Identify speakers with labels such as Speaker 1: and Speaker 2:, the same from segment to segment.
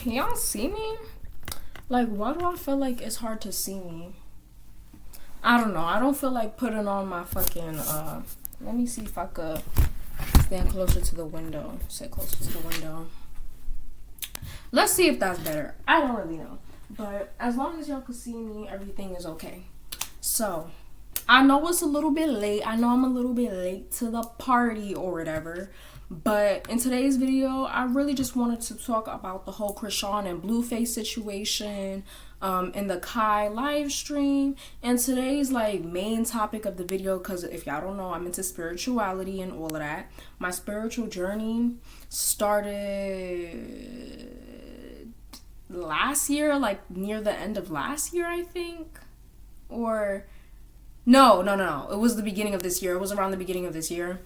Speaker 1: Can y'all see me? Like, why do I feel like it's hard to see me? I don't know. I don't feel like putting on my fucking, let me see if I could stand closer to the window. Sit closer to the window. Let's see if that's better. I don't really know. But as long as y'all can see me, everything is okay. So, I know it's a little bit late. I know I'm a little bit late to the party or whatever. But in today's video, I really just wanted to talk about the whole Chrisean and Blueface situation in the Kai live stream. And today's like main topic of the video, because if y'all don't know, I'm into spirituality and all of that. My spiritual journey started last year, like near the end of last year, I think. Or no. It was the beginning of this year. It was around the beginning of this year.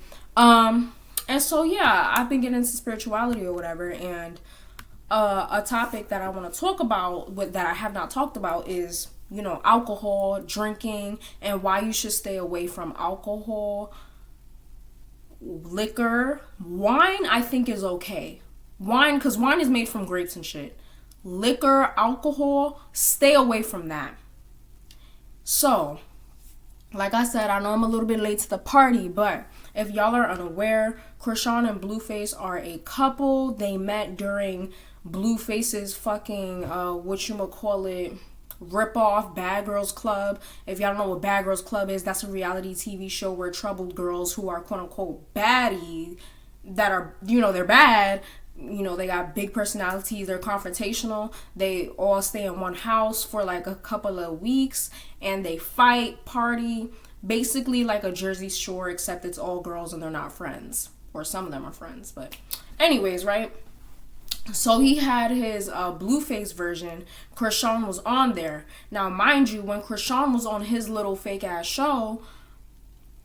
Speaker 1: And so, yeah, I've been getting into spirituality or whatever, and a topic that I want to talk about, that I have not talked about, is, you know, alcohol, drinking, and why you should stay away from alcohol, liquor. Wine, I think, is okay. Wine, because wine is made from grapes and shit. Liquor, alcohol, stay away from that. So, like I said, I know I'm a little bit late to the party, but if y'all are unaware, Chrisean and Blueface are a couple. They met during Blueface's fucking, rip-off Bad Girls Club. If y'all don't know what Bad Girls Club is, that's a reality TV show where troubled girls who are quote-unquote baddie, that are, you know, they're bad, you know, they got big personalities, they're confrontational, they all stay in one house for like a couple of weeks, and they fight, party, basically like a Jersey Shore, except it's all girls and they're not friends, or some of them are friends. But anyways, right, so he had his Blueface version. Chrisean was on there. Now mind you, when Chrisean was on his little fake ass show,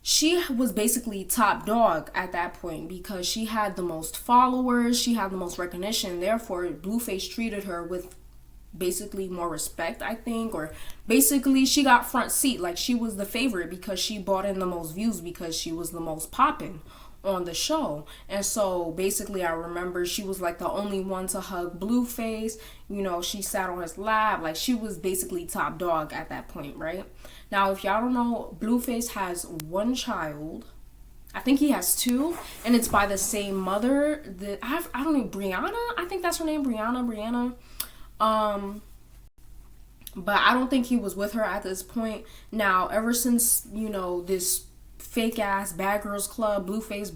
Speaker 1: she was basically top dog at that point, because she had the most followers, she had the most recognition. Therefore, Blueface treated her with basically more respect, I think, or basically she got front seat. Like, she was the favorite because she brought in the most views, because she was the most popping on the show. And so basically, I remember she was like the only one to hug Blueface. You know, she sat on his lap. Like, she was basically top dog at that point, right? Now, if y'all don't know, Blueface has one child. I think he has two, and it's by the same mother. I don't know, Brianna? I think that's her name, Brianna. But I don't think he was with her at this point. Now, ever since, you know, this fake ass Bad Girls Club, Blueface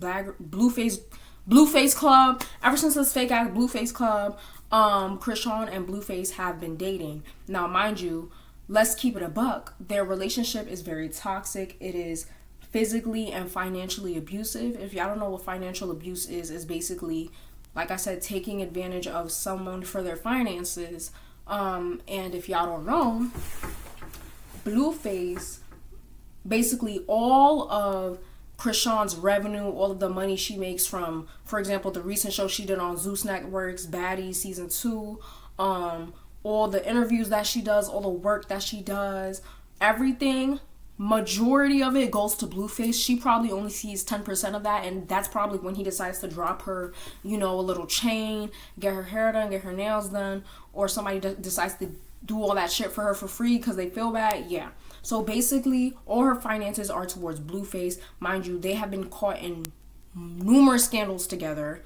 Speaker 1: Club, ever since this fake ass Blueface Club, Chrisean and Blueface have been dating. Now, mind you, let's keep it a buck. Their relationship is very toxic. It is physically and financially abusive. If y'all don't know what financial abuse is basically, like I said, taking advantage of someone for their finances. And if y'all don't know, Blueface, basically all of Chrisean's revenue, all of the money she makes from, for example, the recent show she did on Zeus Network's Baddies Season 2, all the interviews that she does, all the work that she does, everything, majority of it goes to Blueface. She probably only sees 10% of that, and that's probably when he decides to drop her, you know, a little chain, get her hair done, get her nails done, or somebody decides to do all that shit for her for free because they feel bad. Yeah. So basically, all her finances are towards Blueface. Mind you, they have been caught in numerous scandals together.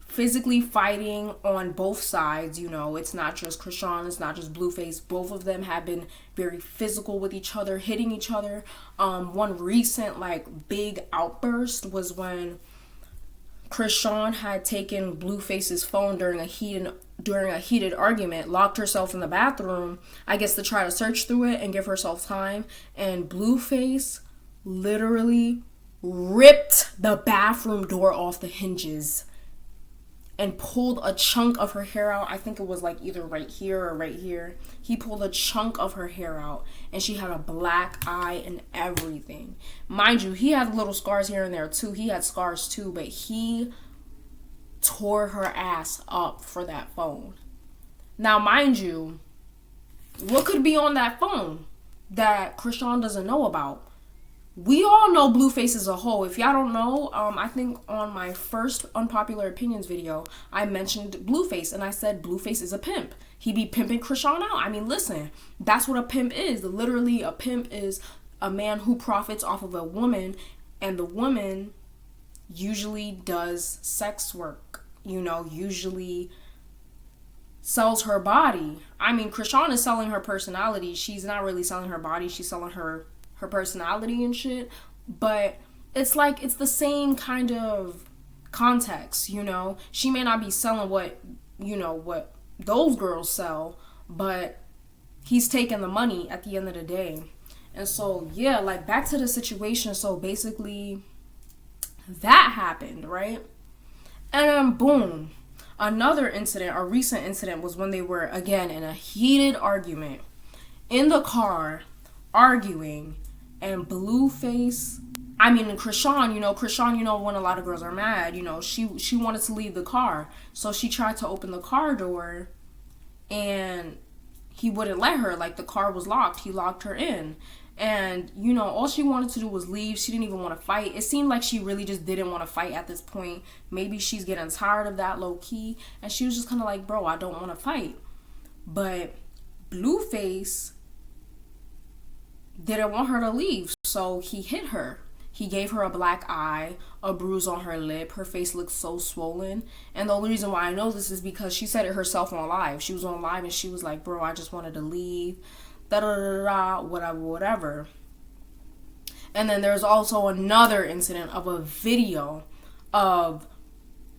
Speaker 1: Physically fighting on both sides, you know, it's not just Chrisean, it's not just Blueface. Both of them have been very physical with each other, hitting each other. One recent like big outburst was when Chrisean had taken Blueface's phone during a heated argument, locked herself in the bathroom, I guess, to try to search through it and give herself time, and Blueface literally ripped the bathroom door off the hinges and pulled a chunk of her hair out. I think it was like either right here or right here. He pulled a chunk of her hair out, and she had a black eye and everything. Mind you, he had little scars here and there too. He had scars too, but he tore her ass up for that phone. Now, mind you, what could be on that phone that Chrisean doesn't know about? We all know Blueface is a hoe. If y'all don't know, I think on my first unpopular opinions video, I mentioned Blueface and I said Blueface is a pimp. He be pimping Chrisean out. I mean, listen, that's what a pimp is. Literally, a pimp is a man who profits off of a woman, and the woman usually does sex work, you know, usually sells her body. I mean, Chrisean is selling her personality. She's not really selling her body. She's selling her personality and shit. But it's like, it's the same kind of context, you know. She may not be selling what, you know, what those girls sell, but he's taking the money at the end of the day. And so, yeah, like, back to the situation. So basically, that happened, right? And then boom, another incident, a recent incident, was when they were again in a heated argument in the car, arguing, and Blueface, I mean, Chrisean, you know, when a lot of girls are mad, you know, she wanted to leave the car, so she tried to open the car door, and he wouldn't let her. Like, the car was locked. He locked her in. And, you know, all she wanted to do was leave. She didn't even want to fight. It seemed like she really just didn't want to fight at this point. Maybe she's getting tired of that, low key. And she was just kind of like, bro, I don't want to fight. But Blueface didn't want her to leave. So he hit her. He gave her a black eye, a bruise on her lip. Her face looked so swollen. And the only reason why I know this is because she said it herself on live. She was on live and she was like, bro, I just wanted to leave. Whatever. And then there's also another incident of a video of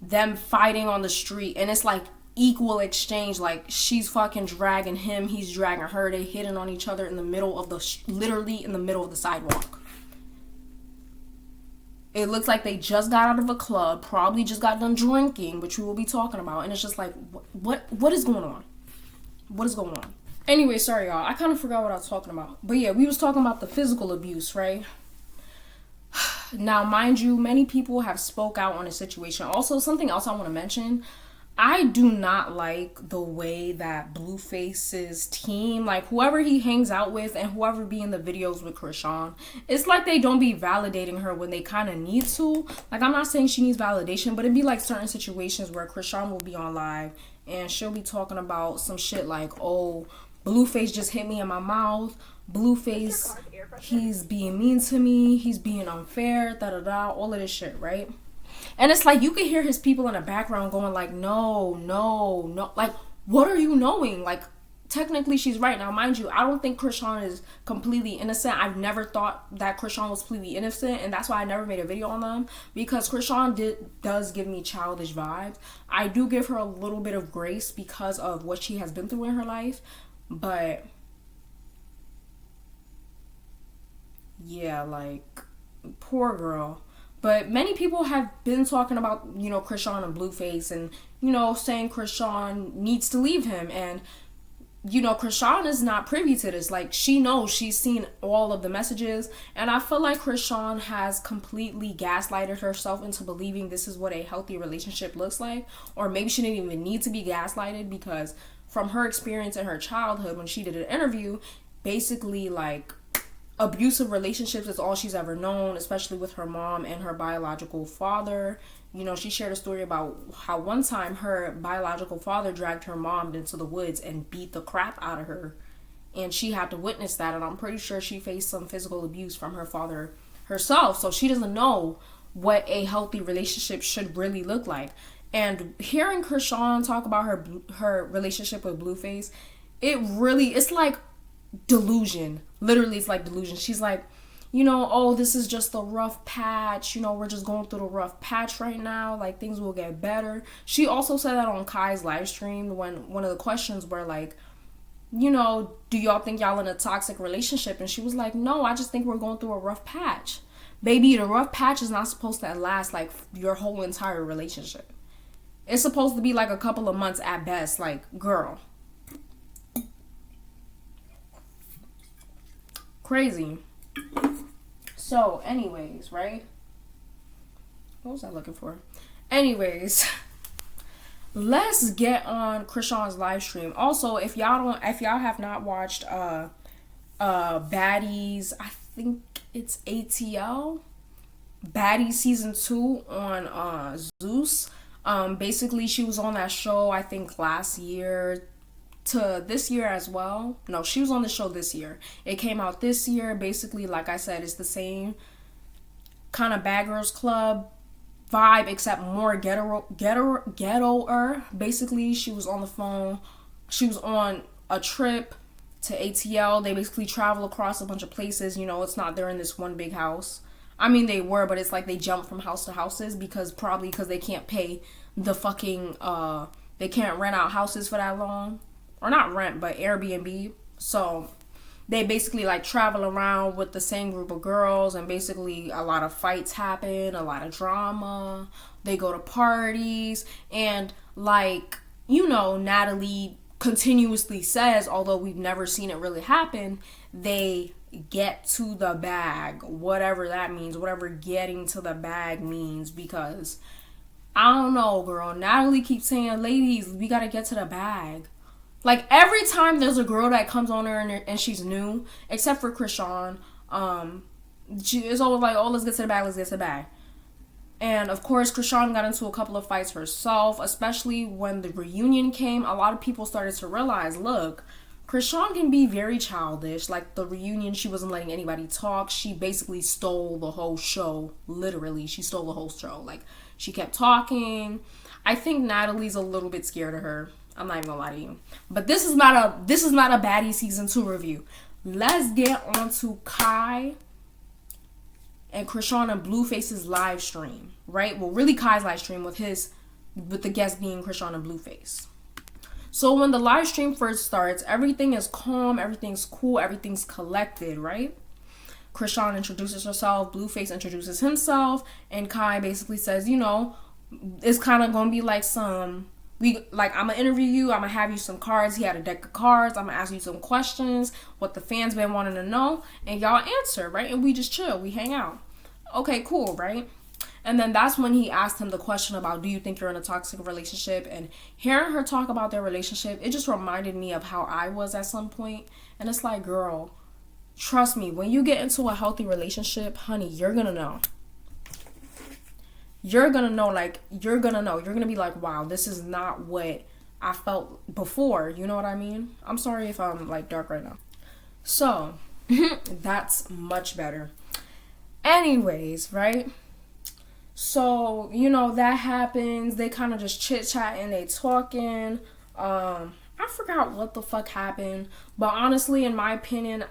Speaker 1: them fighting on the street, and it's like equal exchange. Like, she's fucking dragging him, he's dragging her. They hitting on each other in the middle of literally in the middle of the sidewalk. It looks like they just got out of a club, probably just got done drinking, which we will be talking about. And it's just like, what is going on? What is going on? Anyway, sorry, y'all. I kind of forgot what I was talking about. But yeah, we was talking about the physical abuse, right? Now, mind you, many people have spoke out on the situation. Also, something else I want to mention. I do not like the way that Blueface's team, like whoever he hangs out with and whoever be in the videos with Chrisean, it's like they don't be validating her when they kind of need to. Like, I'm not saying she needs validation, but it'd be like certain situations where Chrisean will be on live and she'll be talking about some shit like, oh, Blueface just hit me in my mouth. Blueface, he's being mean to me. He's being unfair, all of this shit, right? And it's like, you can hear his people in the background going like, no. Like, what are you knowing? Like, technically she's right. Now, mind you, I don't think Chrisean is completely innocent. I've never thought that Chrisean was completely innocent, and that's why I never made a video on them, because Chrisean does give me childish vibes. I do give her a little bit of grace because of what she has been through in her life, but yeah, like, poor girl. But many people have been talking about, you know, Chrisean and Blueface, and, you know, saying Chrisean needs to leave him. And, you know, Chrisean is not privy to this. Like, she knows, she's seen all of the messages. And I feel like Chrisean has completely gaslighted herself into believing this is what a healthy relationship looks like. Or maybe she didn't even need to be gaslighted, because from her experience in her childhood, when she did an interview, basically, like, abusive relationships is all she's ever known, especially with her mom and her biological father. You know, she shared a story about how one time her biological father dragged her mom into the woods and beat the crap out of her, and she had to witness that. And I'm pretty sure she faced some physical abuse from her father herself, so she doesn't know what a healthy relationship should really look like. And hearing Chrisean talk about her relationship with Blueface, it's like delusion. Literally, it's like delusion. She's like, you know, oh, this is just a rough patch. You know, we're just going through the rough patch right now. Like, things will get better. She also said that on Kai's live stream when one of the questions were like, you know, do y'all think y'all in a toxic relationship? And she was like, no, I just think we're going through a rough patch. Baby, the rough patch is not supposed to last like your whole entire relationship. It's supposed to be like a couple of months at best. Like, girl. Crazy. So, anyways, right? What was I looking for? Anyways, let's get on Chrisean's live stream. Also, if y'all have not watched Baddies, think it's ATL, Baddie season 2 on Zeus. Basically she was on that show I think last year to this year as well. No, she was on the show this year. It came out this year. Basically, like I said, it's the same kind of Bad Girls Club vibe, except more ghettoer. Basically, she was on the phone. She was on a trip to ATL. They basically travel across a bunch of places. You know, it's not they're in this one big house. I mean, they were, but it's like they jump from house to houses because they can't pay the fucking they can't rent out houses for that long. Or not rent, but Airbnb. So they basically like travel around with the same group of girls, and basically a lot of fights happen, a lot of drama. They go to parties, and like, you know, Natalie continuously says, although we've never seen it really happen, they get to the bag, whatever that means, whatever getting to the bag means, because I don't know, girl. Natalie keeps saying, ladies, we gotta get to the bag. Like, every time there's a girl that comes on there and she's new, except for Chrisean, it's always like, oh, let's get to the bag, let's get to the bag. And, of course, Chrisean got into a couple of fights herself, especially when the reunion came. A lot of people started to realize, look, Chrisean can be very childish. Like, the reunion, she wasn't letting anybody talk. She basically stole the whole show. Literally, she stole the whole show. Like, she kept talking. I think Natalie's a little bit scared of her. I'm not even gonna lie to you. But this is not a Baddie season 2 review. Let's get on to Kai and Chrisean and Blueface's live stream, right? Well, really Kai's live stream with the guest being Chrisean and Blueface. So when the live stream first starts, everything is calm, everything's cool, everything's collected, right? Chrisean introduces herself, Blueface introduces himself, and Kai basically says, you know, it's kind of gonna be like I'm gonna interview you, I'm gonna have you some cards. He had a deck of cards. I'm gonna ask you some questions, what the fans been wanting to know, and y'all answer, right? And we just chill, we hang out. Okay, cool, right? And then that's when he asked him the question about, do you think you're in a toxic relationship? And hearing her talk about their relationship, it just reminded me of how I was at some point. And it's like, girl, trust me, when you get into a healthy relationship, honey, you're gonna know. You're gonna know. You're gonna be like, wow, this is not what I felt before. You know what I mean? I'm sorry if I'm like dark right now. So, that's much better. Anyways, right? So, you know, that happens. They kind of just chit-chatting, they talking. I forgot what the fuck happened. But honestly, in my opinion,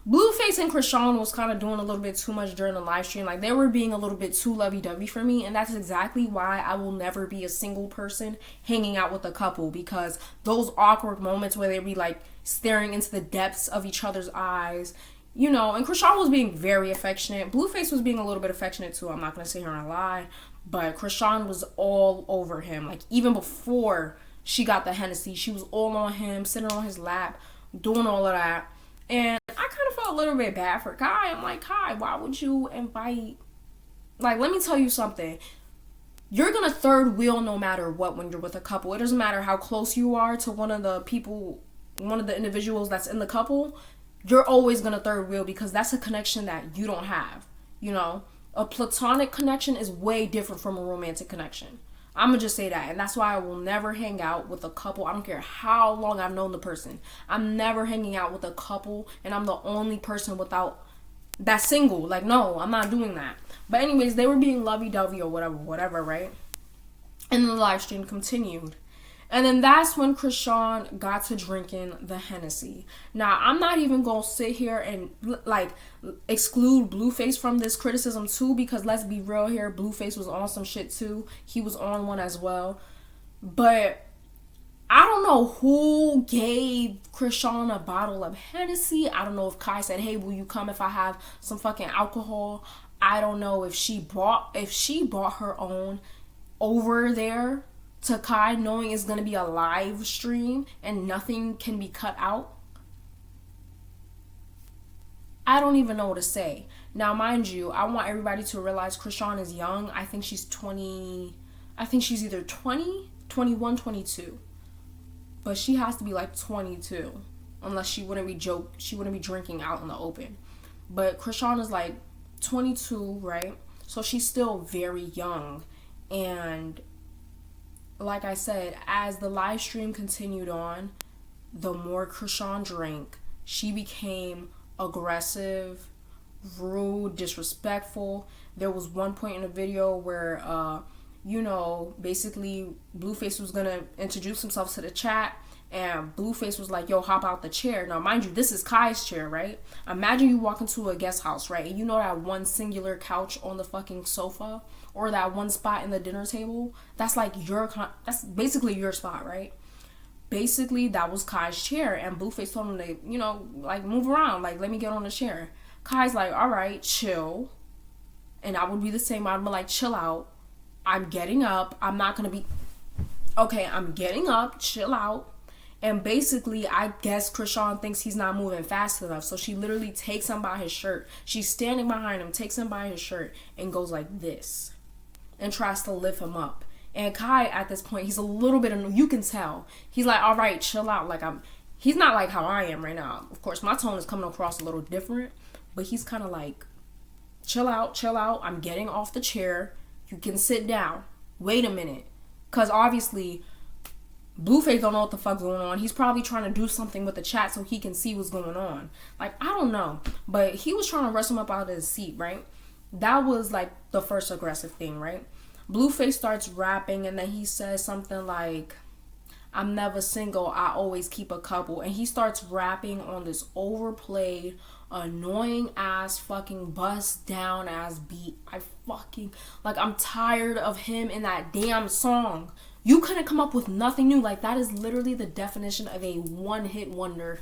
Speaker 1: Blueface and Chrisean was kind of doing a little bit too much during the live stream. Like, they were being a little bit too lovey-dovey for me. And that's exactly why I will never be a single person hanging out with a couple. Because those awkward moments where they be, like, staring into the depths of each other's eyes. You know, and Chrisean was being very affectionate. Blueface was being a little bit affectionate, too. I'm not going to sit here and lie. But Chrisean was all over him. Like, even before she got the Hennessy, she was all on him, sitting on his lap, doing all of that. And I kind of felt a little bit bad for Kai. I'm like, Kai, why would you invite... Like, let me tell you something. You're going to third wheel no matter what when you're with a couple. It doesn't matter how close you are to one of the individuals that's in the couple. You're always going to third wheel because that's a connection that you don't have. You know? A platonic connection is way different from a romantic connection. I'm going to just say that. And that's why I will never hang out with a couple. I don't care how long I've known the person. I'm never hanging out with a couple and I'm the only person that's single. Like, no, I'm not doing that. But anyways, they were being lovey-dovey or whatever, right? And the live stream continued. And then that's when Chrisean got to drinking the Hennessy. Now, I'm not even going to sit here and, like, exclude Blueface from this criticism, too, because let's be real here. Blueface was on some shit, too. He was on one as well. But I don't know who gave Chrisean a bottle of Hennessy. I don't know if Kai said, hey, will you come if I have some fucking alcohol? I don't know if she brought her own over there to Kai, knowing it's going to be a live stream and nothing can be cut out. I don't even know what to say. Now, mind you, I want everybody to realize Chrisean is young. I think she's 20. I think she's either 20, 21, 22. But she has to be like 22. Unless she wouldn't be drinking out in the open. But Chrisean is like 22, right? So she's still very young. And like I said, as the live stream continued on, the more Chrisean drank, she became aggressive, rude, disrespectful. There was one point in the video where, basically Blueface was gonna introduce himself to the chat, and Blueface was like, yo, hop out the chair. Now, mind you, this is Kai's chair, right? Imagine you walk into a guest house, right? And you know that one singular couch on the fucking sofa, or that one spot in the dinner table? That's like that's basically your spot, right? Basically, that was Kai's chair, and Blueface told him to, move around, like, let me get on the chair. Kai's like, all right, chill. And I would be the same. I'd be like, chill out. I'm getting up. I'm not going to be... Okay, I'm getting up. Chill out. And basically, I guess Chrisean thinks he's not moving fast enough. So she literally takes him by his shirt. She's standing behind him, takes him by his shirt, and goes like this. And tries to lift him up. And Kai, at this point, he's a little bit... You can tell. He's like, all right, chill out. He's not like how I am right now. Of course, my tone is coming across a little different. But he's kind of like, chill out. I'm getting off the chair. You can sit down. Wait a minute. Because obviously, Blueface don't know what the fuck's going on. He's probably trying to do something with the chat so he can see what's going on. Like, I don't know. But he was trying to wrestle him up out of his seat, right? That was like the first aggressive thing, right? Blueface starts rapping and then he says something like, I'm never single, I always keep a couple. And he starts rapping on this overplayed, annoying ass fucking bust down ass beat. I'm tired of him in that damn song. You couldn't come up with nothing new. Like, that is literally the definition of a one-hit wonder.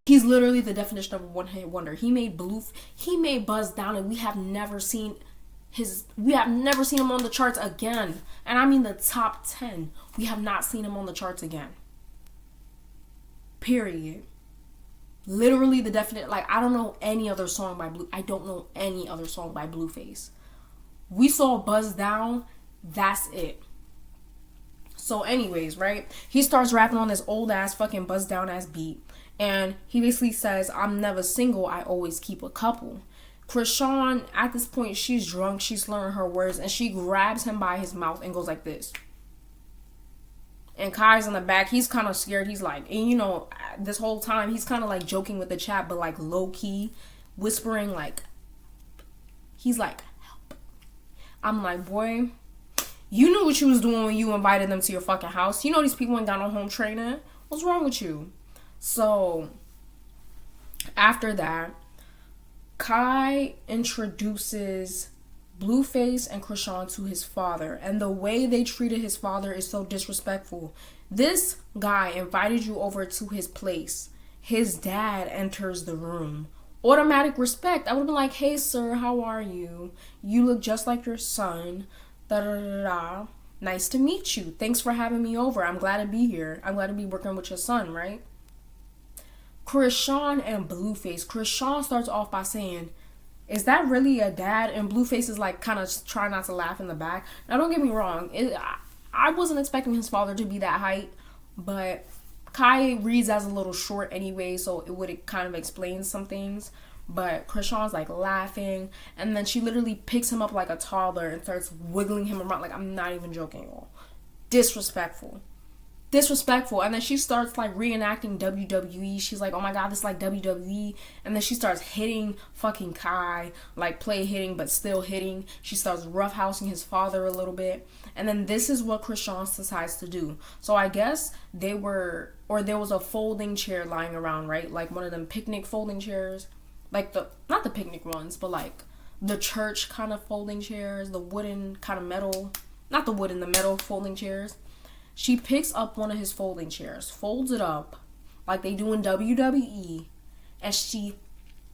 Speaker 1: He's literally the definition of a one-hit wonder. He made Buzz Down, and we have never seen him on the charts again. And I mean the top 10. We have not seen him on the charts again. Period. Literally the definite, I don't know any other song by Blueface. We saw Buzz Down, that's it. So anyways, right? He starts rapping on this old ass fucking Buzz Down ass beat. And he basically says, I'm never single, I always keep a couple. Chrisean, at this point, she's drunk, she's slurring her words, and she grabs him by his mouth and goes like this. And Kai's in the back, he's kind of scared. He's like, and this whole time, he's kind of like joking with the chat, but like low key, whispering he's like, help. I'm like, boy, you knew what you was doing when you invited them to your fucking house. You know these people ain't got no home training. What's wrong with you? So, after that, Kai introduces Blueface and Chrisean to his father, and the way they treated his father is so disrespectful. This guy invited you over to his place. His dad enters the room. Automatic respect. I would have been like, hey sir, how are you? You look just like your son. Da da da da. Nice to meet you. Thanks for having me over. I'm glad to be here. I'm glad to be working with your son, right? Chrisean and Blueface. Chrisean starts off by saying, is that really a dad? And Blueface is like kind of trying not to laugh in the back. Now don't get me wrong, I wasn't expecting his father to be that height, but Kai reads as a little short anyway, so it would kind of explain some things. But Chrisean's like laughing, and then she literally picks him up like a toddler and starts wiggling him around. Like, I'm not even joking at all. Disrespectful. And then she starts like reenacting WWE. She's like, oh my god, this is like WWE. And then she starts hitting fucking Kai, like play hitting but still hitting. She starts roughhousing his father a little bit. And then this is what Chrisean decides to do. So I guess there was a folding chair lying around, right? Like one of them picnic folding chairs. Like not the picnic ones, but like the church kind of folding chairs, the wooden kind of metal, not the wood and the metal folding chairs. She picks up one of his folding chairs, folds it up like they do in WWE, and she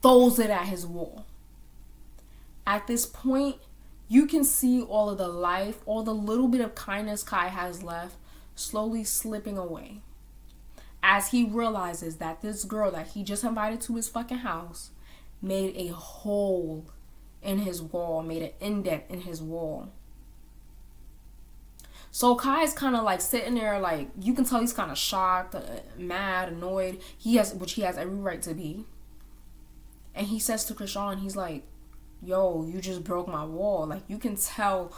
Speaker 1: throws it at his wall. At this point, you can see all of the life, all the little bit of kindness Kai has left, slowly slipping away. As he realizes that this girl that he just invited to his fucking house made a hole in his wall, made an indent in his wall. So Kai's kind of like sitting there, like, you can tell he's kind of shocked, mad, annoyed. Which he has every right to be. And he says to Chrisean, he's like, yo, you just broke my wall. Like, you can tell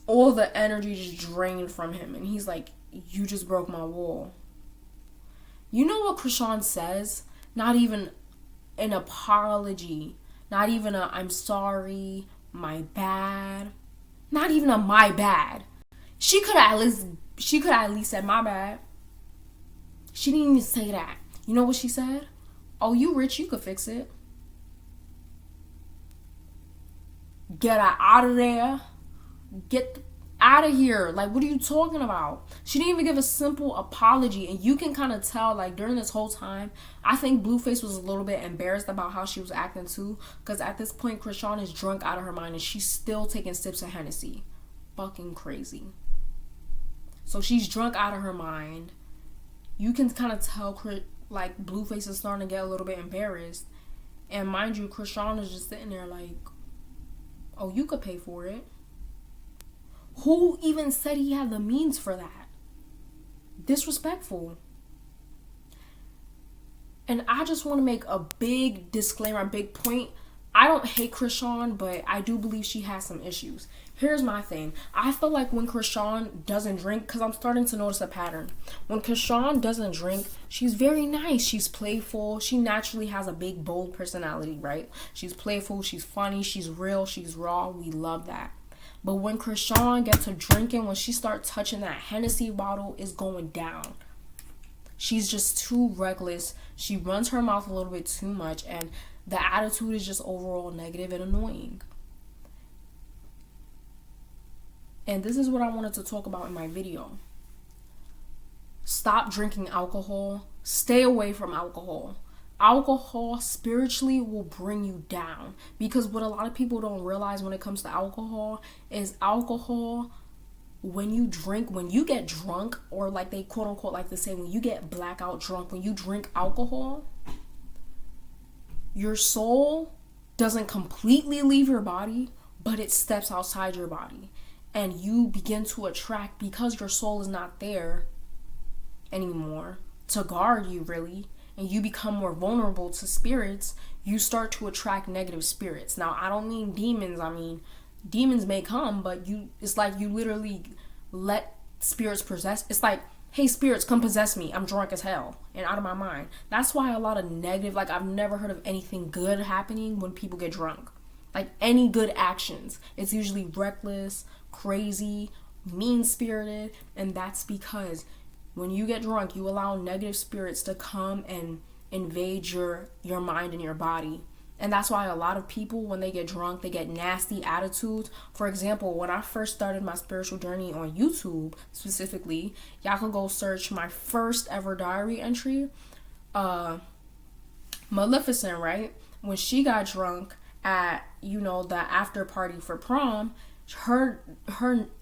Speaker 1: all the energy just drained from him. And he's like, you just broke my wall. You know what Chrisean says? Not even an apology. Not even a I'm sorry, my bad. Not even a my bad. She could have at least said my bad. She didn't even say that. You know what she said? Oh, you rich, you could fix it. Get her out of there. Get out of here. Like, what are you talking about? She didn't even give a simple apology. And you can kind of tell, like, during this whole time, I think Blueface was a little bit embarrassed about how she was acting too. Because at this point, Chrisean is drunk out of her mind and she's still taking sips of Hennessy. Fucking crazy. So she's drunk out of her mind. You can kind of tell, like, Blueface is starting to get a little bit embarrassed. And mind you, Chrisean is just sitting there like, oh, you could pay for it. Who even said he had the means for that? Disrespectful. And I just want to make a big disclaimer, a big point. I don't hate Chrisean, but I do believe she has some issues. Here's my thing. I feel like when Chrisean doesn't drink, because I'm starting to notice a pattern. When Chrisean doesn't drink, she's very nice. She's playful. She naturally has a big, bold personality, right? She's playful. She's funny. She's real. She's raw. We love that. But when Chrisean gets to drinking, when she starts touching that Hennessy bottle, it's going down. She's just too reckless. She runs her mouth a little bit too much. And the attitude is just overall negative and annoying. And this is what I wanted to talk about in my video. Stop drinking alcohol. Stay away from alcohol. Alcohol spiritually will bring you down. Because what a lot of people don't realize when it comes to alcohol is alcohol, when you drink, when you get drunk, or like they quote unquote like to say, when you get blackout drunk, when you drink alcohol, your soul doesn't completely leave your body, but it steps outside your body. And you begin to attract, because your soul is not there anymore to guard you really, and you become more vulnerable to spirits, you start to attract negative spirits. Now, I don't mean demons. I mean, demons may come, but it's like you literally let spirits possess. It's like, hey, spirits, come possess me. I'm drunk as hell and out of my mind. That's why a lot of negative, like I've never heard of anything good happening when people get drunk. Like any good actions. It's usually reckless, crazy, mean-spirited, and that's because when you get drunk, you allow negative spirits to come and invade your mind and your body. And that's why a lot of people, when they get drunk, they get nasty attitudes. For example, when I first started my spiritual journey on YouTube, specifically, y'all can go search my first ever diary entry. Maleficent, right? When she got drunk at, the after party for prom, her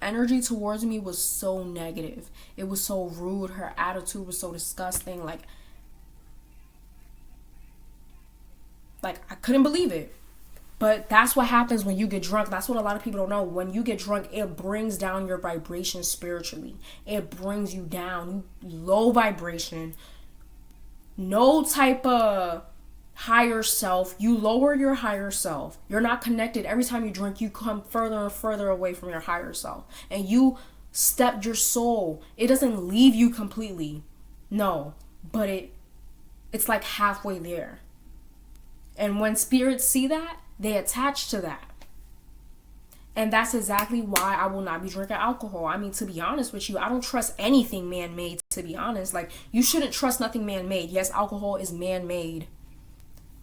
Speaker 1: energy towards me was so negative. It was so rude. Her attitude was so disgusting. Like I couldn't believe it. But that's what happens when you get drunk. That's what a lot of people don't know. When you get drunk, it brings down your vibration spiritually. It brings you down. You low vibration. No type of higher self. You lower your higher self. You're not connected. Every time you drink, you come further and further away from your higher self. And you step your soul. It doesn't leave you completely. No. But it's like halfway there. And when spirits see that, they attach to that. And that's exactly why I will not be drinking alcohol. I mean, to be honest with you, I don't trust anything man-made, to be honest. Like, you shouldn't trust nothing man-made. Yes, alcohol is man-made.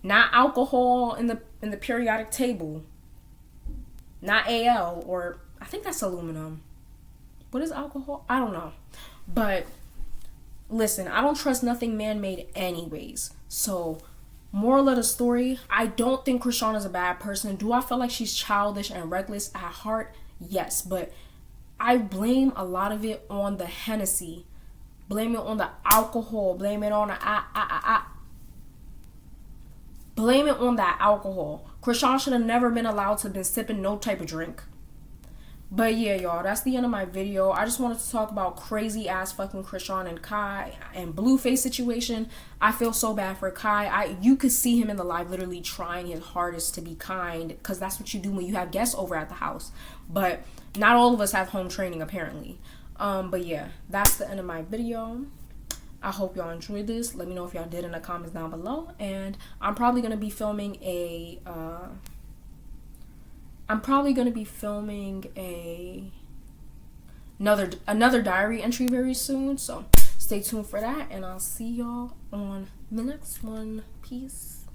Speaker 1: Not alcohol in the periodic table. Not Al, or I think that's aluminum. What is alcohol? I don't know. But listen, I don't trust nothing man-made anyways. So, moral of the story, I don't think Chrisean is a bad person. Do I feel like she's childish and reckless at heart? Yes, but I blame a lot of it on the Hennessy. Blame it on the alcohol. Blame it on the Blame it on that alcohol. Chrisean should have never been allowed to have been sipping no type of drink. But yeah, y'all, that's the end of my video. I just wanted to talk about crazy ass fucking Chrisean and Kai and Blueface situation. I feel so bad for Kai. You could see him in the live literally trying his hardest to be kind, because that's what you do when you have guests over at the house. But not all of us have home training apparently. But yeah, that's the end of my video. I hope y'all enjoyed this. Let me know if y'all did in the comments down below. And I'm probably gonna be filming another diary entry very soon. So stay tuned for that, and I'll see y'all on the next one. Peace.